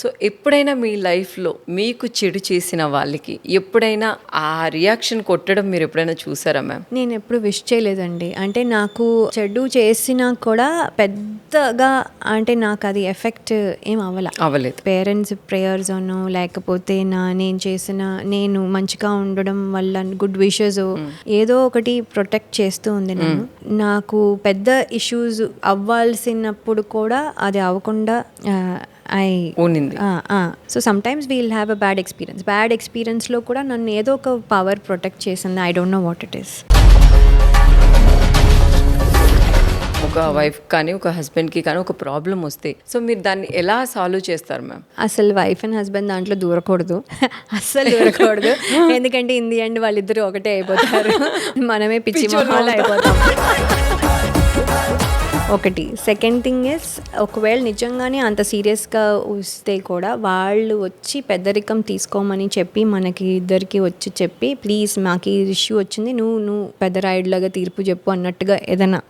So ఎప్పుడైనా మీ లైఫ్లో మీకు చెడు చేసిన వాళ్ళకి ఎప్పుడైనా ఆ రియాక్షన్ కొట్టడం మీరు ఎప్పుడైనా చూసారా మ్యామ్? నేను ఎప్పుడు విష్ చేయలేదండి. అంటే నాకు చెడు చేసినా కూడా పెద్దగా అంటే నాకు అది ఎఫెక్ట్ ఏం అవ్వలేదు. పేరెంట్స్ ప్రేయర్స్ అనో లేకపోతే నేను మంచిగా ఉండడం వల్ల గుడ్ విషెస్ ఏదో ఒకటి ప్రొటెక్ట్ చేస్తూ ఉంది నన్ను. నాకు పెద్ద ఇష్యూస్ అవ్వాల్సినప్పుడు కూడా అది అవ్వకుండా so some times we'll have a bad experience లో కూడా నన్ను ఏదో ఒక పవర్ ప్రొటెక్ట్ చేసింది. I don't know what it is. ఒక వైఫ్ కానీ ఒక హస్బెండ్కి కానీ ఒక ప్రాబ్లం వస్తే సో మీరు దాన్ని ఎలా సాల్వ్ చేస్తారు మ్యామ్? అసలు వైఫ్ అండ్ హస్బెండ్ దాంట్లో దూరకూడదు, అస్సలు దూరకూడదు. ఎందుకంటే ఇన్ ది ఎండ్ వాళ్ళిద్దరూ ఒకటే అయిపోతారు, మనమే పిచ్చి మొహాలు అయిపోతాం. ఒకటి. సెకండ్ థింగ్ ఇస్, ఒకవేళ నిజంగానే అంత సీరియస్గా వస్తే కూడా వాళ్ళు వచ్చి పెద్దరికం తీసుకోమని చెప్పి మనకి ఇద్దరికి వచ్చి చెప్పి ప్లీజ్ మాకు ఈ ఇష్యూ వచ్చింది, నువ్వు పెద్ద రాయుడులాగా తీర్పు చెప్పు అన్నట్టుగా ఏదైనా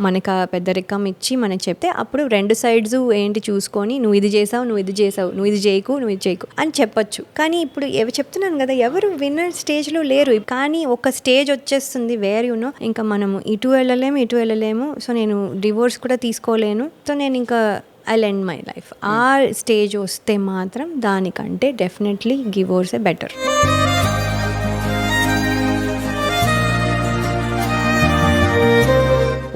మనకు ఆ పెద్దరికం ఇచ్చి మనకి చెప్తే అప్పుడు రెండు సైడ్స్ ఏంటి చూసుకొని నువ్వు ఇది చేసావు నువ్వు ఇది చేయకు అని చెప్పొచ్చు. కానీ ఇప్పుడు చెప్తున్నాను కదా, ఎవరు విన్నర్ స్టేజ్లో లేరు. కానీ ఒక స్టేజ్ వచ్చేస్తుంది వేర్ యూనో ఇంకా మనము ఇటు వెళ్ళలేము. సో నేను డివోర్స్ కూడా తీసుకోలేను. సో నేను ఇంకా ఐ ఎండ్ మై లైఫ్. ఆ స్టేజ్ వస్తే మాత్రం దానికంటే డెఫినెట్లీ డివోర్సే బెటర్.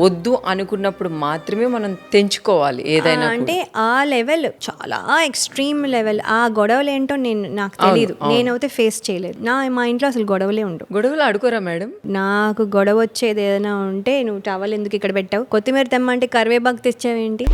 వద్దు అనుకున్నప్పుడు మాత్రమే మనం తెంచుకోవాలి ఏదైనా. అంటే ఆ లెవెల్ చాలా ఎక్స్ట్రీమ్ లెవెల్. ఆ గొడవలు ఏంటో నాకు తెలియదు, నేనైతే ఫేస్ చేయలేదు. మా ఇంట్లో అసలు గొడవలే ఉండవు. గొడవలు ఆడుకోరా మేడం? నాకు గొడవ వచ్చేది ఏదైనా ఉంటే, నువ్వు టవల్ ఎందుకు ఇక్కడ పెట్టావు, కొత్తిమీర తెమ్మంటే కరివేపాకు తెచ్చావేంటి,